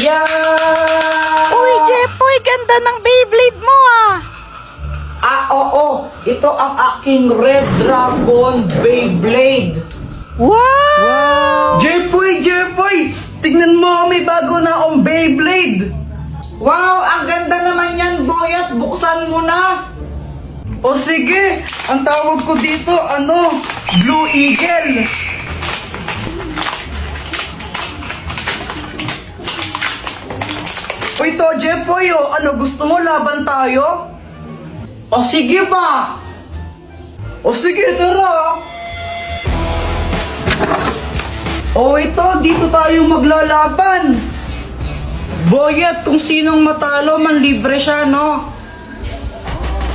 Yeah! Uy, Jepoy, ganda ng Beyblade mo ah! Oo. Ito ang aking Red Dragon Beyblade. Wow! Jepoy! Tignan mo, may bago na akong Beyblade. Wow, ang ganda naman yan, Boyet. Buksan mo na. O sige, ang tawag ko dito, Blue Eagle. O ito, Jepoy, gusto mo laban tayo? O sige ba? O sige, tara. O ito, dito tayo maglalaban. Boyet, kung sinong matalo, manlibre siya, no?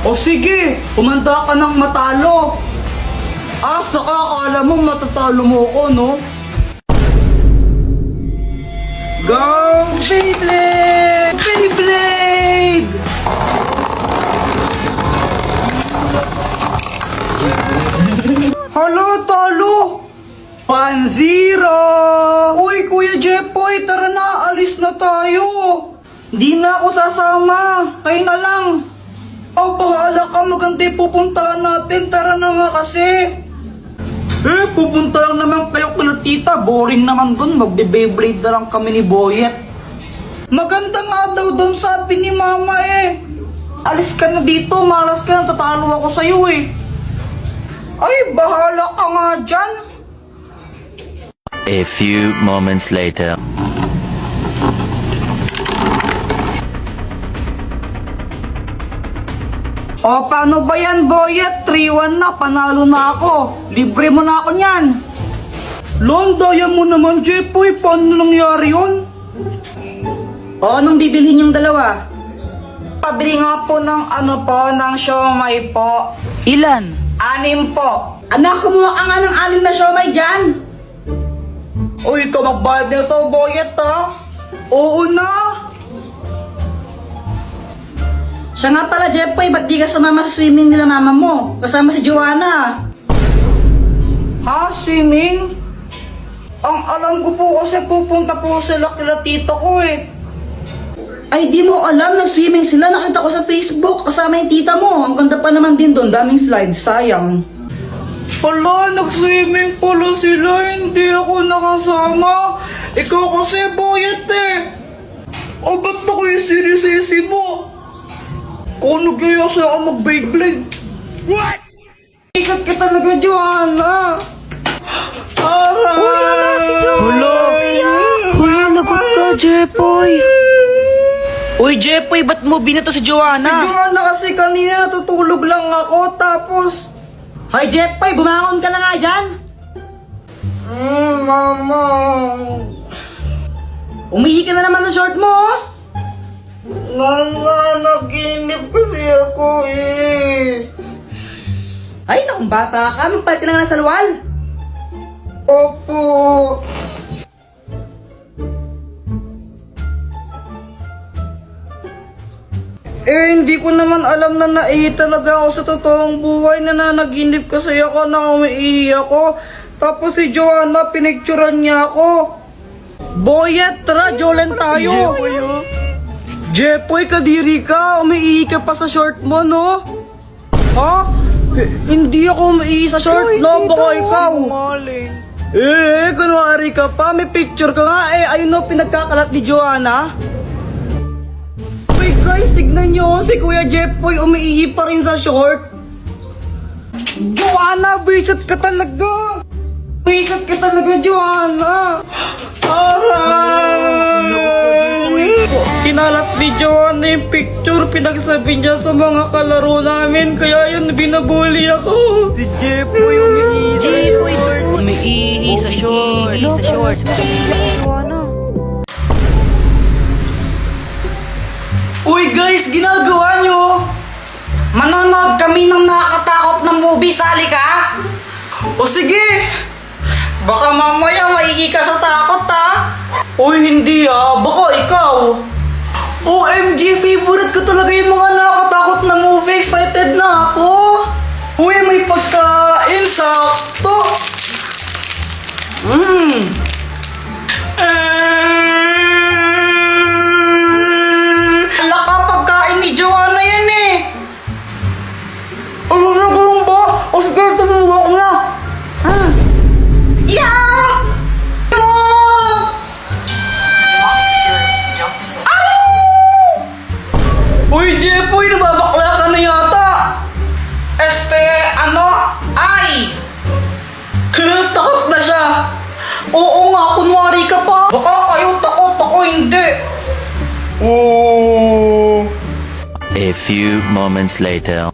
O sige, kumanda ka ng matalo. Saka akala mo matatalo mo ko, no? Go, Beyblade! Beyblade! Hala, talo! 1-0! Uy, Kuya Jepoy, tara na, alis na tayo! Di na ako sasama, kayo na lang! Bahala ka, maganda pupuntahan natin, tara na nga kasi! Pupunta lang naman kayo kala tita, boring naman dun, magbe-Beyblade na lang kami ni Boyet. Maganda nga daw dun, sabi ni Mama eh! Alis ka na dito, malas ka na, tatalo ako sa'yo eh! Ay, bahala ka nga dyan! A few moments later. O, paano ba yan, Boyet? 3-1 na, panalo na ako. Libre mo na ako niyan. Lon, daya mo naman, Jepoy. Paano nangyari yun? O, anong bibilhin yung dalawa? Pabili nga po ng ng siomay po. Ilan? 6 po. Anak, kumuha ka nga ng 6 na siomay dyan. Uy, ikaw magbayad na ito, Boyet, ha? Oo na. Siya nga pala, Jepoy, ba't di ka sumama sa swimming nila mama mo? Kasama si Joanna. Ha? Swimming? Ang alam ko po kasi pupunta po sila kila tito ko eh. Ay, di mo alam, nag-swimming sila. Nakita ko sa Facebook, kasama yung tita mo. Ang ganda pa naman din doon, daming slides, sayang. Hala, nag-swimming pala sila, hindi ako nakasama. Ikaw kasi, Boyet eh. O, ba't ako yung sinisisi mo? Kung nagyaya siya ako mag-Beyblade. What? Ikat ka talaga, Joanna. Aray! Uy, ano si Joanna? Hala, lagot ka, Jepoy. Uy, Jepoy, ba't mo binato si Joanna? Si Joanna kasi kanina natutulog lang ako, tapos... Hoy, Jepoy, bumangon ka na nga dyan. Mama. Umihi ka na naman sa short mo, oh. Naginip kasi ako eh. Ay, nakong bata ka. Magpalit ka na nga ng salwal. Opo. Hindi ko naman alam na naihi talaga ako sa totoong buhay. Nananaginip kasi ako na umiihi ako. Tapos si Joanna, pinicturan niya ako. Boyet, tara, Jolen tayo. Jepoy, kadiri ka. Umiihi ka pa sa short mo, no? Ha? Hindi ako umiihi sa short, no? Baka ikaw. Kunwari ka pa. May picture ka nga eh. Ayun no, pinagkakalat ni Joanna. Uy guys, tignan nyo. Si Kuya Jepoy umiihi pa rin sa short. Joanna, bisit ka talaga. Bisit ka talaga, Joanna. Aray! Kinalat ni Joanna yung picture, pinagsabi niya sa mga kalaro namin, kaya yun binabuli ako. Si Jepoy umiihi. Jepoy, umiihi sa short. Uy guys, ginagawa nyo? Manonood kami ng nakakatakot na movie, sali ka? O sige! Baka mamaya maihi ka sa takot ha? Uy hindi baka ikaw. OMG, favorite ko talaga yung mga nakakatakot na movie. Excited na ako. Uy, may pagkain. Sakto. few moments later.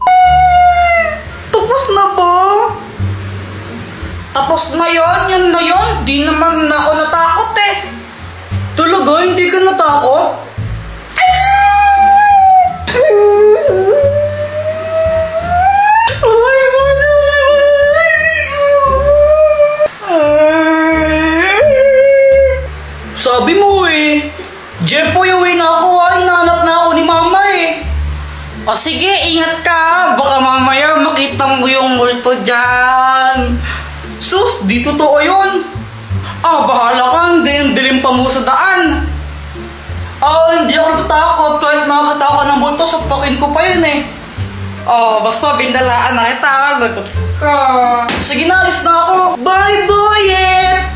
Tapos na ba? Tapos na yun na yun. Di naman na ako natakot eh. Talaga, hindi ka natakot? Sabi mo eh. Jepoy, uwi na ako ah. Hinahanap na ako ni mama eh. O sige, ingat ka. Baka mamaya makita mo yung multo dyan. Sus, di totoo yun. Bahala ka. Dilim pa mo sa daan. Hindi ako natatakot. Kahit nakakita ako ng multo, sapakin ko pa yun eh. Basta bindalaan na kita. Lagot ka. Sige na, alis na ako. Bye, boyet!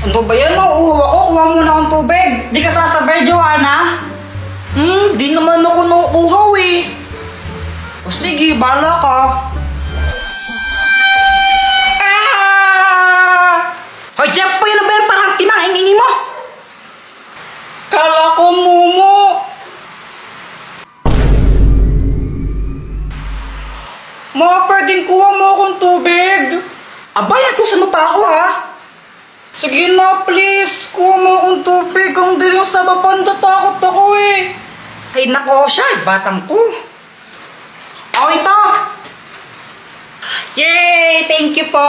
Ano ba yan? Mauuwa ko. Kuha muna akong tubig. Di ka sasabay, Joanna? Di naman ako nakukuhaw eh. O sige, bahala ka. Hoy, Jeff, po yun ba yan? Parang timang-ingi mo. Kala ko mumo. Mga pwedeng kuha mo akong tubig. Abay, atusan mo pa ako ha. Sige na, please. Kuha mo akong tubig. Ang dilim sa baba. Natatakot ako eh. Ay, nako siya. Batang to. Ito. Yay! Thank you po.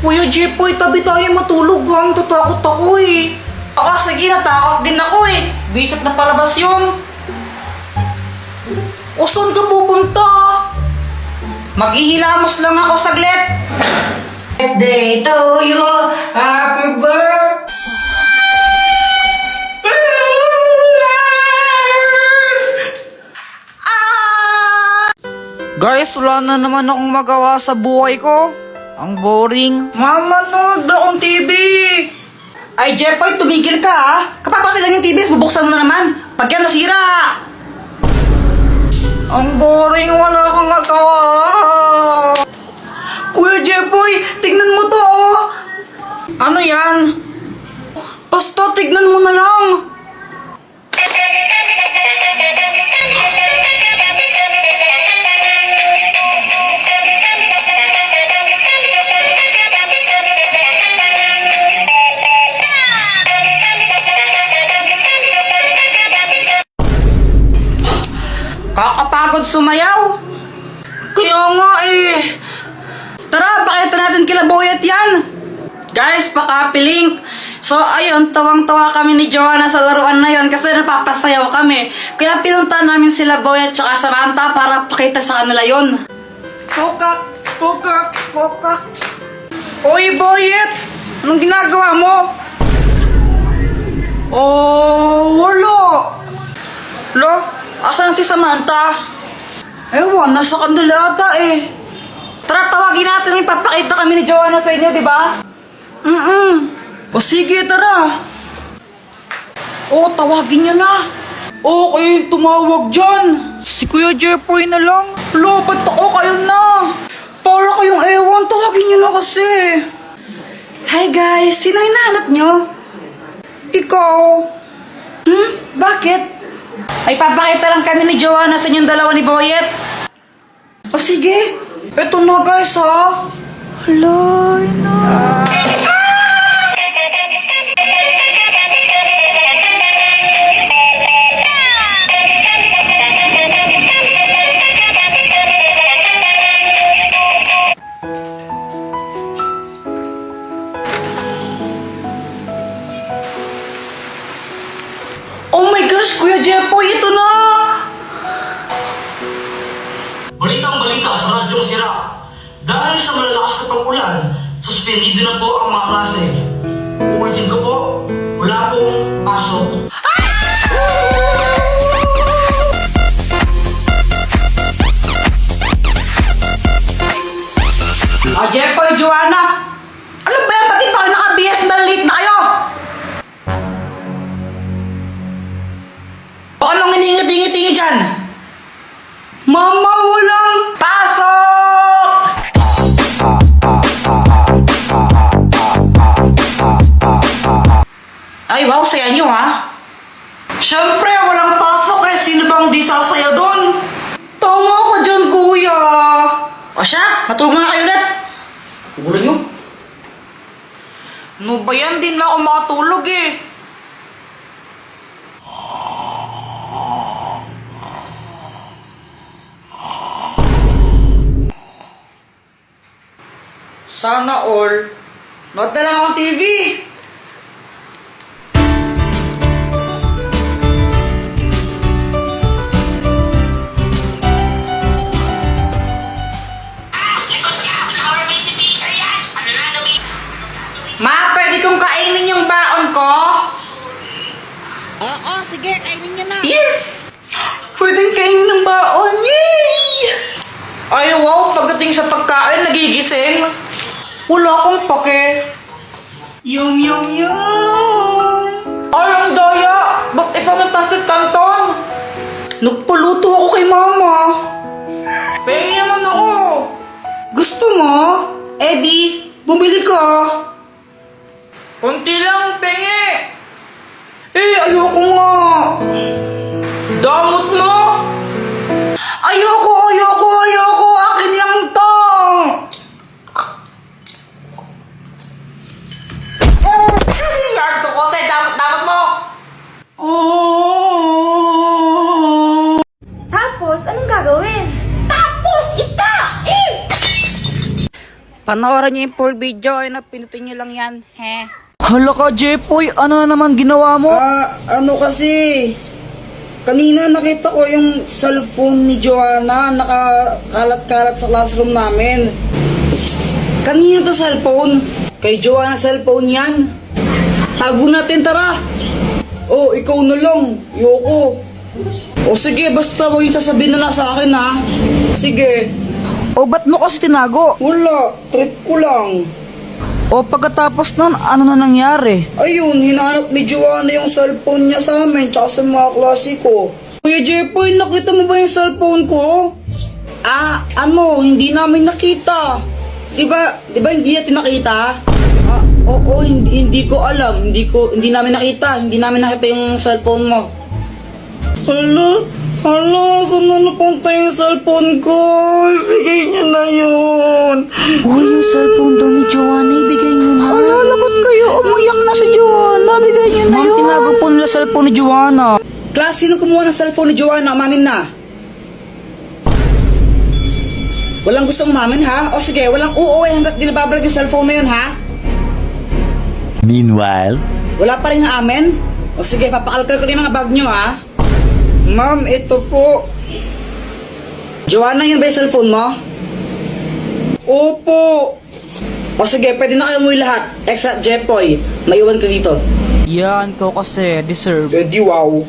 Kuya Jepoy, tabi tayo matulog ha. Natatakot ako eh. Sige. Natakot din ako eh. Bisat na palabas yun. O, saan ka pupunta? Maghihilamos lang ako saglit. Birthday to you, happy birthday. Guys, wala na naman akong magawa sa buhay ko. Ang boring. Mama, nood akong TV. Ay, Jepoy, tumigil ka ha. Kapapatid lang yung TV, bubuksan mo na naman. Pag yan nasira. Ang boring, wala kang nagawa. Kuya Jepoy, tignan mo to oh. Ano yan? Basta tignan mo na lang. Kakapagod sumayaw. Kaya nga eh. Tara, pakita natin kila Boyet yan. Guys, paka-link. So, ayun, tawang-tawa kami ni Joanna sa laruan na yon kasi napapasayaw kami. Kaya pinunta namin sila Boyet tsaka Samantha para pakita sa kanila yon. Kokak, kokak, kokak. Oy, Boyet! Anong ginagawa mo? Wala. Lo, asan si Samantha? Ewan, nasa kanila ata eh. Tara, tawagin natin, ipapakita kami ni Joanna sa inyo, di ba? O sige, tara. Tawagin niyo na. Okay, tumawag dyan. Si Kuya Jepoy na lang. Ba't ako kayo na? Para kayong ewan, tawagin niyo na kasi. Hi guys, sino hinahanap niyo? Ikaw. Bakit? Ay, papakita lang kami ni Joanna sa inyong dalawa ni Boyet. O sige. Eto na guys ha. Hala, ina. Oh my gosh, Kuya Jepoy, ito na! Balitang-balita sa Radyong Sira. Dahil sa malalakas na pag-ulan, suspendido na po ang mga klase. Uulitin ko po, wala pong pasok. Jepoy, Joanna! Ano ba yan? Pati pa naka-BS malit na kayo! O anong iningi-tingi-tingi dyan? Mama, walang pasok! Ay, wow, saya nyo ha? Siyempre, walang pasok eh. sino bang di sasaya doon? Tama ka dyan, kuya. O siya, matulog na kayo ulit. Tugulan nyo. No ba yan? Di na ako makatulog eh. Sana all. Nood na lang ang TV. Ma, pwede kong kainin yung baon ko? Oo, sige, kainin niyo na. Yes! Pwedeng kainin ng baon. Yay! Ay, wow, pagdating sa pagkain, nagigising. Wala akong pake. Yum, yum, yum. Ay, ang daya. Ba't ikaw may pansit canton? Nagpaluto ako kay mama. Pengi naman ako. Gusto mo? Eddie, bumili ka. Kunti lang, pengi. Eh, ayoko nga. Damot mo. Ayoko. Akin lang to. Yarto ko, say, damot mo. Tapos, anong gagawin? Tapos, Panoorin niyo yung full video, ay napinutin niyo lang yan, he. Hala ka, Jepoy, ano na naman ginawa mo? Ano kasi, kanina nakita ko yung cellphone ni Joanna nakakalat-kalat sa classroom namin. Kanina to cellphone? Kay Joanna cellphone yan. Tago natin, tara. Oh, ikaw na lang. Yoko. O sige, basta huwag yung sasabihin na sa akin ha. Sige. O, ba't mo kasi tinago? Wala, trip ko lang. O, pagkatapos nun, ano na nangyari? Ayun, hinanap ni Joanna yung cellphone niya sa amin tsaka sa mga klase ko. Kuya Jepoy, nakita mo ba yung cellphone ko? Hindi namin nakita. Diba hindi natin nakita? Oo, hindi ko alam. Hindi namin nakita. Hindi namin nakita yung cellphone mo. Hala, saan na napunta yung cellphone ko? Ibigay niyo na yun. Uy, yung cellphone daw ni Joanna, ibigay niyo na. Hala, lagot kayo. Umiyak na si Joanna. Bigay niyo na yun. Tinago po nila cellphone ni Joanna. Class, sino kumuha ng cellphone ni Joanna? Umamin na. Walang gustong umamin, ha? O sige, walang uuwi hanggat di nababalik yung cellphone na yun, ha? Meanwhile, Wala pa rin amin? O sige, papakalkal ko na yung mga bag nyo, ha? Ma'am, ito po. Joanna, yun ba yung cellphone mo? Opo. O sige, pwede na kayo umuwi lahat. Except Jepoy, maiwan ka dito. Yan, ko kasi, deserve. Di wow.